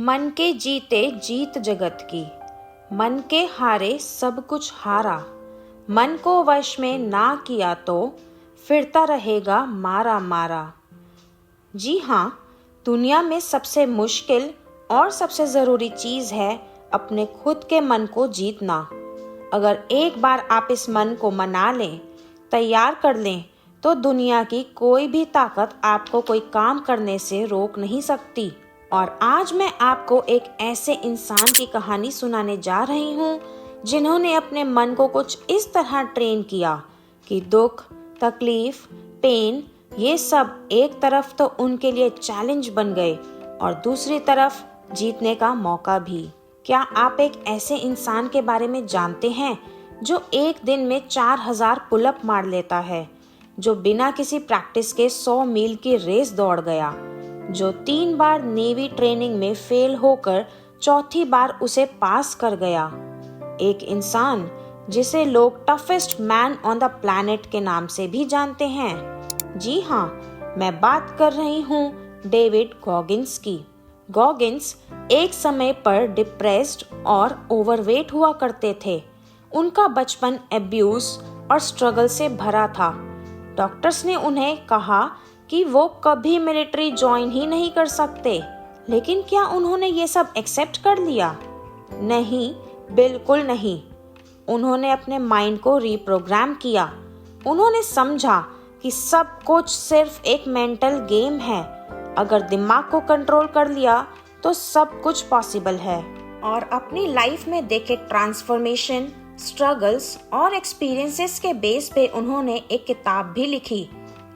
मन के जीते जीत जगत की, मन के हारे सब कुछ हारा। मन को वश में ना किया तो फिरता रहेगा मारा मारा। जी हाँ, दुनिया में सबसे मुश्किल और सबसे ज़रूरी चीज़ है अपने खुद के मन को जीतना। अगर एक बार आप इस मन को मना लें, तैयार कर लें, तो दुनिया की कोई भी ताकत आपको कोई काम करने से रोक नहीं सकती। और आज मैं आपको एक ऐसे इंसान की कहानी सुनाने जा रही हूँ जिन्होंने अपने मन को कुछ इस तरह ट्रेन किया कि दुख, तकलीफ, पेन, ये सब एक तरफ तो उनके लिए चैलेंज बन गए और दूसरी तरफ जीतने का मौका भी। क्या आप एक ऐसे इंसान के बारे में जानते हैं जो एक दिन में 4000 पुलअप मार लेता है, जो बिना किसी प्रैक्टिस के 100 मील की रेस दौड़ गया, जो 3 बार नेवी ट्रेनिंग में फेल होकर चौथी बार उसे पास कर गया, एक इंसान जिसे लोग toughest man on the planet के नाम से भी जानते हैं। जी हाँ, मैं बात कर रही हूँ डेविड गॉगिंस की। गॉगिंस एक समय पर डिप्रेस्ड और ओवरवेट हुआ करते थे। उनका बचपन एब्यूज और स्ट्रगल से भरा था। डॉक्टर्स ने उन्हें कहा कि वो कभी मिलिट्री ज्वाइन ही नहीं कर सकते। लेकिन क्या उन्होंने ये सब एक्सेप्ट कर लिया? नहीं, बिल्कुल नहीं। उन्होंने अपने माइंड को रीप्रोग्राम किया। उन्होंने समझा कि सब कुछ सिर्फ एक मेंटल गेम है। अगर दिमाग को कंट्रोल कर लिया तो सब कुछ पॉसिबल है। और अपनी लाइफ में देखे ट्रांसफॉर्मेशन, स्ट्रगल्स और एक्सपीरियंसेस के बेस पे उन्होंने एक किताब भी लिखी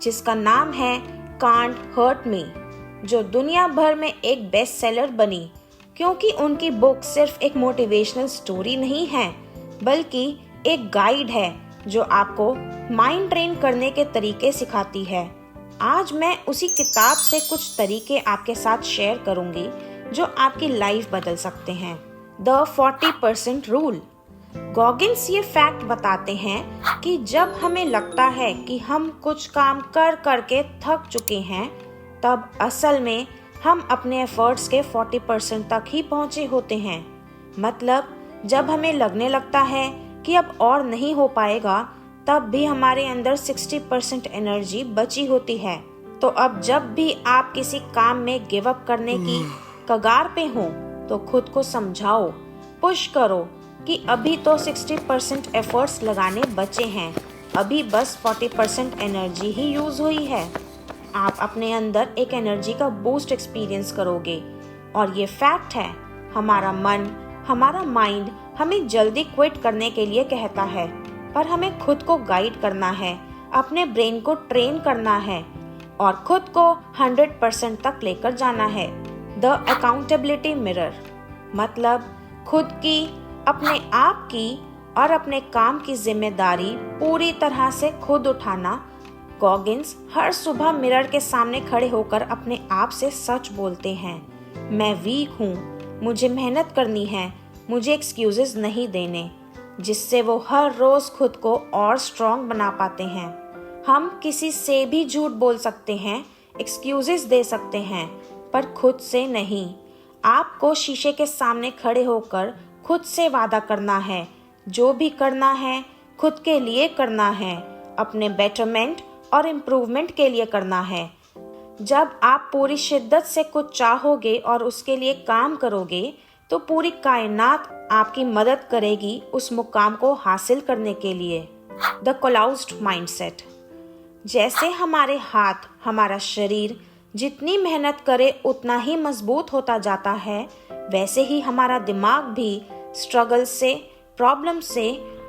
जिसका नाम है कांट हर्ट मी, जो दुनिया भर में एक बेस्ट सेलर बनी क्योंकि उनकी बुक सिर्फ एक मोटिवेशनल स्टोरी नहीं है बल्कि एक गाइड है जो आपको माइंड ट्रेन करने के तरीके सिखाती है। आज मैं उसी किताब से कुछ तरीके आपके साथ शेयर करूंगी जो आपकी लाइफ बदल सकते हैं। The 40% rule. गॉगिंस ये फैक्ट बताते हैं कि जब हमें लगता है कि हम कुछ काम कर करके थक चुके हैं, तब असल में हम अपने एफर्ट्स के 40% तक ही पहुंचे होते हैं। मतलब जब हमें लगने लगता है कि अब और नहीं हो पाएगा, तब भी हमारे अंदर 60% एनर्जी बची होती है। तो अब जब भी आप किसी काम में गिव अप करने की कगार पे हो, तो खुद को समझाओ, पुश करो कि अभी तो 60% एफर्ट्स लगाने बचे हैं, अभी बस 40% एनर्जी ही यूज हुई है। आप अपने अंदर एक एनर्जी का बूस्ट एक्सपीरियंस करोगे। और ये फैक्ट है, हमारा मन, हमारा माइंड हमें जल्दी क्विट करने के लिए कहता है, पर हमें खुद को गाइड करना है, अपने ब्रेन को ट्रेन करना है और खुद को 100% तक लेकर जाना है। The accountability mirror. मतलब खुद की, अपने आप की और अपने काम की जिम्मेदारी पूरी तरह से खुद उठाना। गॉगिंस हर सुबह मिरर के सामने खड़े होकर अपने आप से सच बोलते हैं, मैं वीक हूँ, मुझे मेहनत करनी है, मुझे एक्सक्यूजेस नहीं देने, जिससे वो हर रोज खुद को और स्ट्रॉन्ग बना पाते हैं। हम किसी से भी झूठ बोल सकते हैं, एक्सक्यूजेस दे सकते हैं, पर खुद से नहीं। आपको शीशे के सामने खड़े होकर खुद से वादा करना है, जो भी करना है खुद के लिए करना है, अपने बेटरमेंट और इम्प्रूवमेंट के लिए करना है। जब आप पूरी शिद्दत से कुछ चाहोगे और उसके लिए काम करोगे, तो पूरी कायनात आपकी मदद करेगी उस मुकाम को हासिल करने के लिए। The closed mindset. जैसे हमारे हाथ, हमारा शरीर जितनी मेहनत करे उतना ही मजबूत होता जाता है, वैसे ही हमारा दिमाग भी स्ट्रगल से, प्रॉब्लम से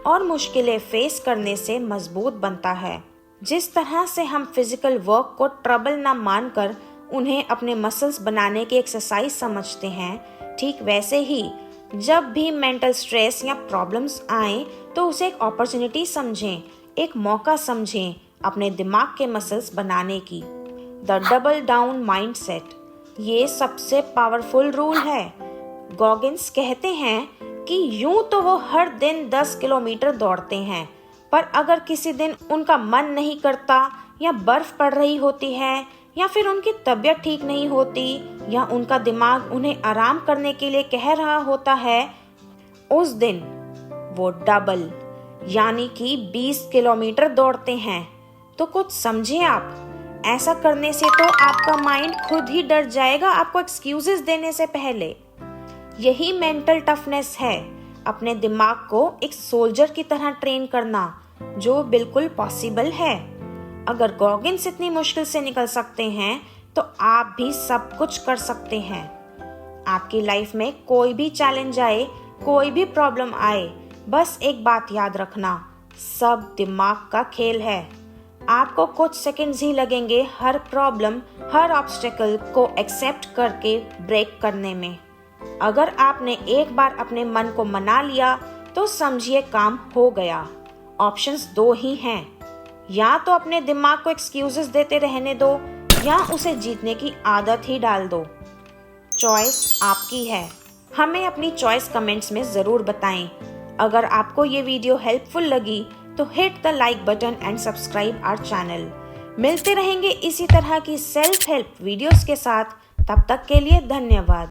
और मुश्किलें फेस करने से मजबूत बनता है। जिस तरह से हम फिजिकल वर्क को ट्रबल ना मानकर उन्हें अपने मसल्स बनाने की एक्सरसाइज समझते हैं, ठीक वैसे ही जब भी मेंटल स्ट्रेस या प्रॉब्लम्स आए तो उसे एक अपॉर्चुनिटी समझें, एक मौका समझें अपने दिमाग के मसल्स बनाने की। The double down mindset. ये सबसे पावरफुल रूल है। गॉगिंस कहते हैं कि यूं तो वो हर दिन 10 किलोमीटर दौड़ते हैं, पर अगर किसी दिन उनका मन नहीं करता या बर्फ पड़ रही होती है या फिर उनकी तबीयत ठीक नहीं होती या उनका दिमाग उन्हें आराम करने के लिए कह रहा होता है, उस दिन वो डबल यानी कि 20 किलोमीटर दौड़ते हैं। तो कुछ समझे आप, ऐसा करने से तो आपका माइंड खुद ही डर जाएगा आपको एक्सक्यूजेस देने से पहले। यही मेंटल टफनेस है, अपने दिमाग को एक सोल्जर की तरह ट्रेन करना, जो बिल्कुल पॉसिबल है। अगर गॉगिन्स इतनी मुश्किल से निकल सकते हैं तो आप भी सब कुछ कर सकते हैं। आपकी लाइफ में कोई भी चैलेंज आए, कोई भी प्रॉब्लम आए, बस एक बात याद रखना, सब दिमाग का खेल है। आपको कुछ सेकंड्स ही लगेंगे हर प्रॉब्लम, हर ऑब्स्टेकल को एक्सेप्ट करके ब्रेक करने में। अगर आपने एक बार अपने मन को मना लिया तो समझिए काम हो गया। ऑप्शंस दो ही हैं, या तो अपने दिमाग को एक्सक्यूजेस देते रहने दो या उसे जीतने की आदत ही डाल दो। चॉइस आपकी है। हमें अपनी चॉइस कमेंट्स में ज़रूर बताएं। अगर आपको ये वीडियो हेल्पफुल लगी तो hit the like button and subscribe our channel. मिलते रहेंगे इसी तरह की सेल्फ हेल्प वीडियोस के साथ। तब तक के लिए धन्यवाद।